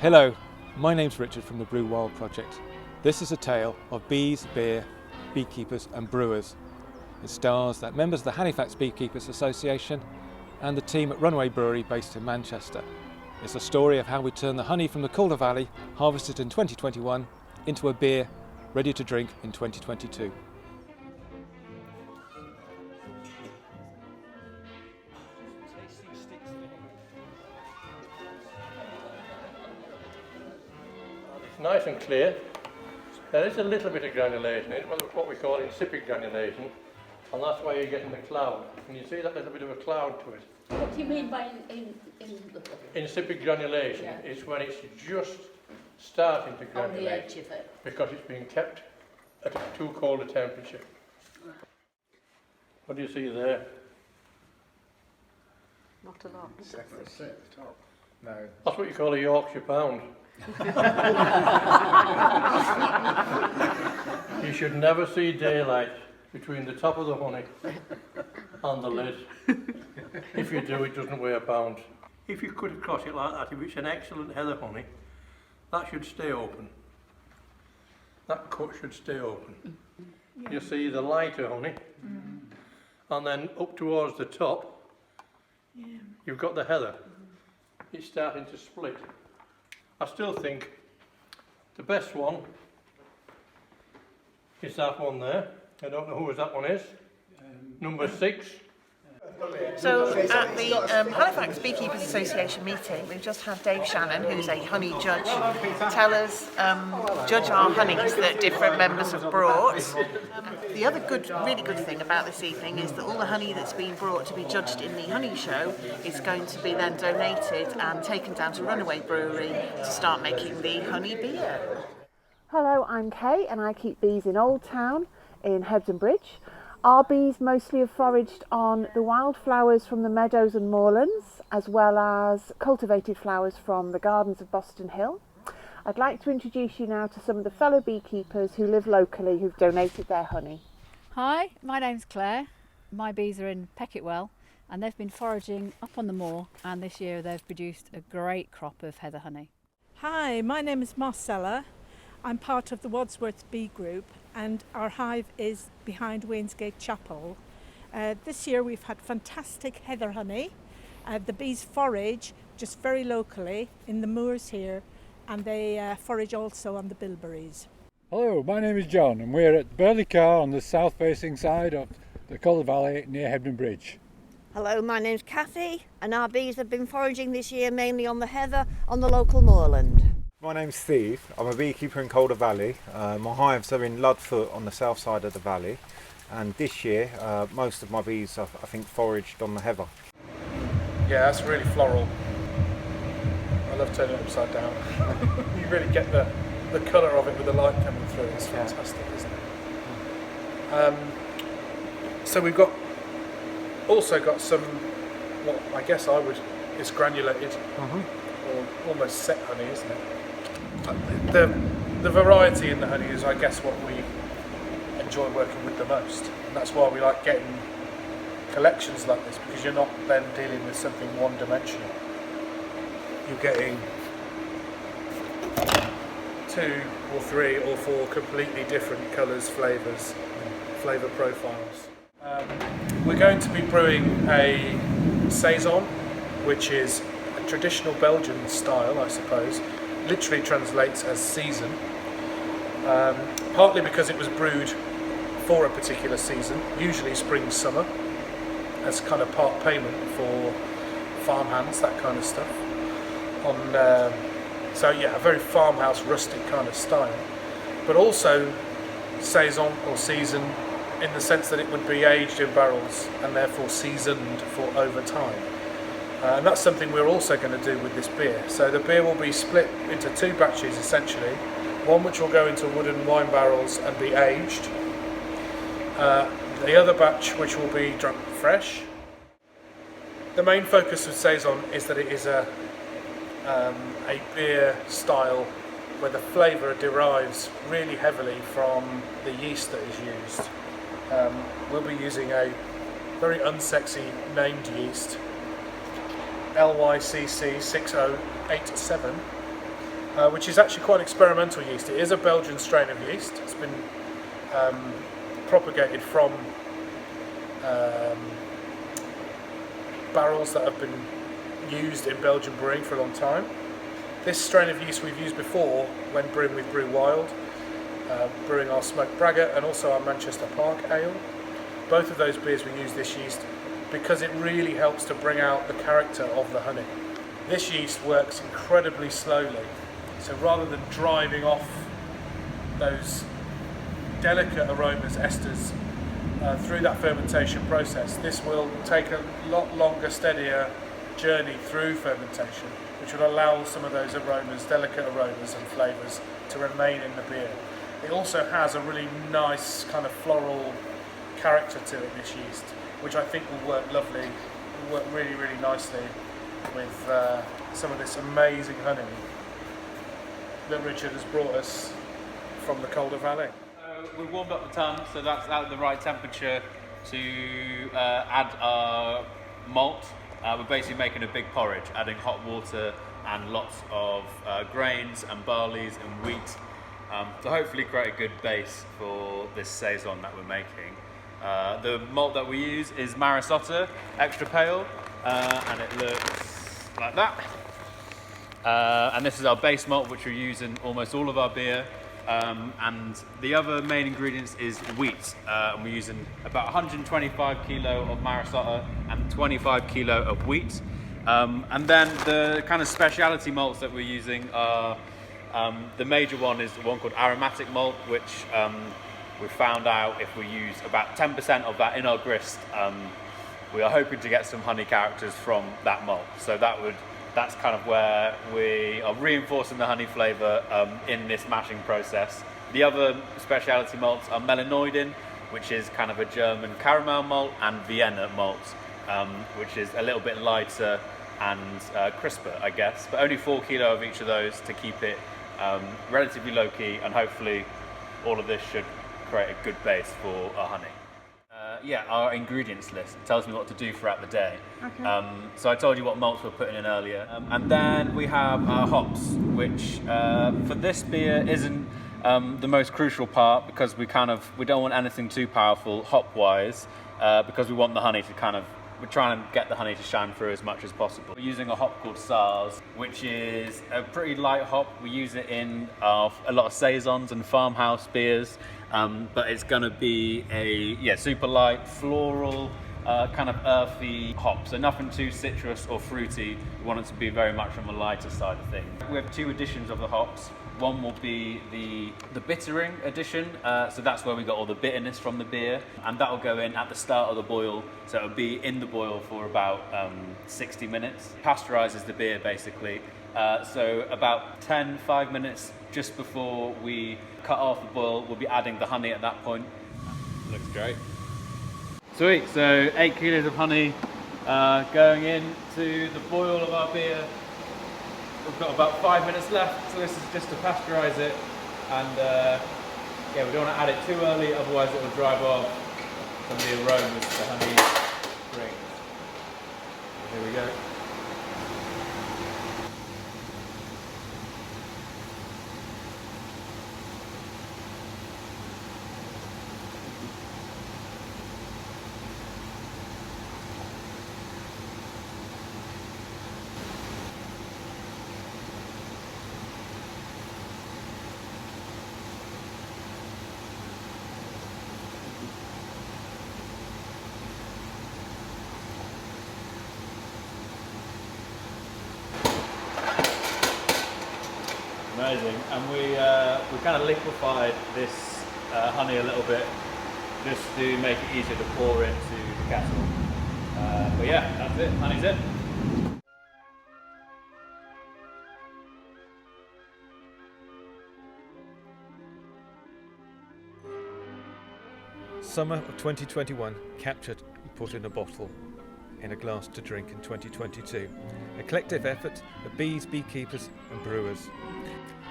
Hello, my name's Richard from the Brew project. This is a tale of bees, beer, beekeepers and brewers. It stars that members of the Halifax Beekeepers Association and the team at Runaway Brewery based in Manchester. It's a story of how we turn the honey from the Calder Valley, harvested in 2021, into a beer ready to drink in 2022. It's nice and clear. There is a little bit of granulation in it, what we call insipid granulation, and that's why you're getting the cloud. Can you see that little bit of a cloud to it? What do you mean by insipid granulation? Yeah. It's when it's just starting to granulate. On the edge of it. Because it's being kept at a too cold a temperature. What do you see there? Not a lot. That's it, the top. No. That's what you call a Yorkshire pound. You should never see daylight between the top of the honey and the lid. If you do, it doesn't weigh a pound. If you cut across it like that, if it's an excellent heather honey, that should stay open. That cut should stay open. You see the lighter honey, and then up towards the top, you've got the heather. It's starting to split. I still think the best one is that one there. I don't know who that one is. Number 6. So at the Halifax Beekeepers Association meeting, we've just had Dave Shannon, who's a honey judge, tell us, judge our honeys that different members have brought. The other really good thing about this evening is that all the honey that's been brought to be judged in the honey show is going to be then donated and taken down to Runaway Brewery to start making the honey beer. Hello, I'm Kay and I keep bees in Old Town in Hebden Bridge. Our bees mostly have foraged on the wildflowers from the meadows and moorlands, as well as cultivated flowers from the gardens of Boston Hill. I'd like to introduce you now to some of the fellow beekeepers who live locally who've donated their honey. Hi, my name's Claire. My bees are in Pecketwell and they've been foraging up on the moor, and this year they've produced a great crop of heather honey. Hi, my name is Marcella. I'm part of the Wadsworth Bee Group and our hive is behind Wainsgate Chapel. This year we've had fantastic heather honey. The bees forage just very locally in the moors here, and they forage also on the bilberries. Hello, my name is John and we're at Burley Car on the south facing side of the Calder Valley near Hebden Bridge. Hello, my name's Kathy and our bees have been foraging this year mainly on the heather on the local moorland. My name's Steve. I'm a beekeeper in Calder Valley. My hives are in Ludfoot on the south side of the valley, and this year most of my bees I think foraged on the heather. Yeah, that's really floral. I love turning it upside down. You really get the colour of it with the light coming through. It's fantastic, isn't it? So we've also got some, what I guess it's granulated or almost set honey, isn't it? The variety in the honey is, I guess, what we enjoy working with the most, and that's why we like getting collections like this, because you're not then dealing with something one-dimensional. You're getting 2 or 3 or 4 completely different colours, flavours, flavour profiles. We're going to be brewing a Saison, which is a traditional Belgian style, I suppose. Literally translates as season, partly because it was brewed for a particular season, usually spring, summer, as kind of part payment for farmhands, that kind of stuff. So yeah, a very farmhouse, rustic kind of style, but also saison or season in the sense that it would be aged in barrels and therefore seasoned for over time. And that's something we're also going to do with this beer. So the beer will be split into 2 batches essentially. One which will go into wooden wine barrels and be aged. The other batch which will be drunk fresh. The main focus of Saison is that it is a beer style where the flavour derives really heavily from the yeast that is used. We'll be using a very unsexy named yeast, LYCC 6087, which is actually quite an experimental yeast. It is a Belgian strain of yeast. It's been propagated from barrels that have been used in Belgian brewing for a long time. This strain of yeast we've used before when brewing with Brew Wild, brewing our smoked braggot and also our Manchester Park ale. Both of those beers we use this yeast because it really helps to bring out the character of the honey. This yeast works incredibly slowly, so rather than driving off those delicate aromas, esters, through that fermentation process, this will take a lot longer, steadier journey through fermentation, which will allow some of those aromas, delicate aromas and flavours to remain in the beer. It also has a really nice kind of floral character to it, this yeast, which I think will work lovely, will work really, really nicely with some of this amazing honey that Richard has brought us from the Calder Valley. We've warmed up the tun, so that's at the right temperature to add our malt. We're basically making a big porridge, adding hot water and lots of grains and barleys and wheat to hopefully create a good base for this Saison that we're making. The malt that we use is Marisota extra pale, and it looks like that. And this is our base malt, which we use in almost all of our beer. And the other main ingredients is wheat. We're using about 125 kilo of Marisota and 25 kilo of wheat. And then the kind of speciality malts that we're using are, the major one is the one called aromatic malt, which we found out if we use about 10% of that in our grist, we are hoping to get some honey characters from that malt. So that's kind of where we are reinforcing the honey flavour in this mashing process. The other speciality malts are melanoidin, which is kind of a German caramel malt, and Vienna malt, which is a little bit lighter and crisper, I guess. But only 4 kilo of each of those to keep it relatively low key, and hopefully all of this should create a good base for our honey. Our ingredients list tells me what to do throughout the day. Okay. So I told you what malts we're putting in earlier. And then we have our hops, which for this beer isn't the most crucial part, because we don't want anything too powerful hop-wise, because we want the honey to we're trying to get the honey to shine through as much as possible. We're using a hop called Saison, which is a pretty light hop. We use it in a lot of Saisons and farmhouse beers, but it's going to be a super light, floral, kind of earthy hop. So nothing too citrus or fruity. We want it to be very much on the lighter side of things. We have 2 editions of the hops. One will be the bittering edition, so that's where we got all the bitterness from the beer, and that will go in at the start of the boil, so it'll be in the boil for about 60 minutes. Pasteurizes the beer basically, so about 5 minutes just before we cut off the boil, we'll be adding the honey at that point. Looks great. Sweet, so 8 kilos of honey going into the boil of our beer. We've got about 5 minutes left, so this is just to pasteurize it, and we don't want to add it too early, otherwise it will drive off some of the aromas the honey brings. Here we go. Amazing, and we kind of liquefied this honey a little bit just to make it easier to pour into the kettle. But yeah, that's it, honey's in. Summer of 2021 captured and put in a bottle, in a glass to drink in 2022. A collective effort of bees, beekeepers and brewers.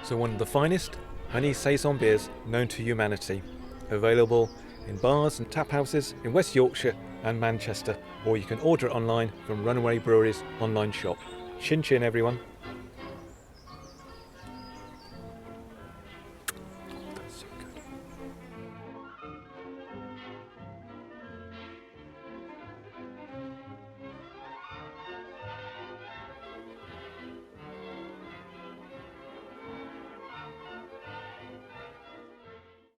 So one of the finest honey Saison beers known to humanity. Available in bars and tap houses in West Yorkshire and Manchester, or you can order it online from Runaway Brewery's online shop. Chin chin everyone.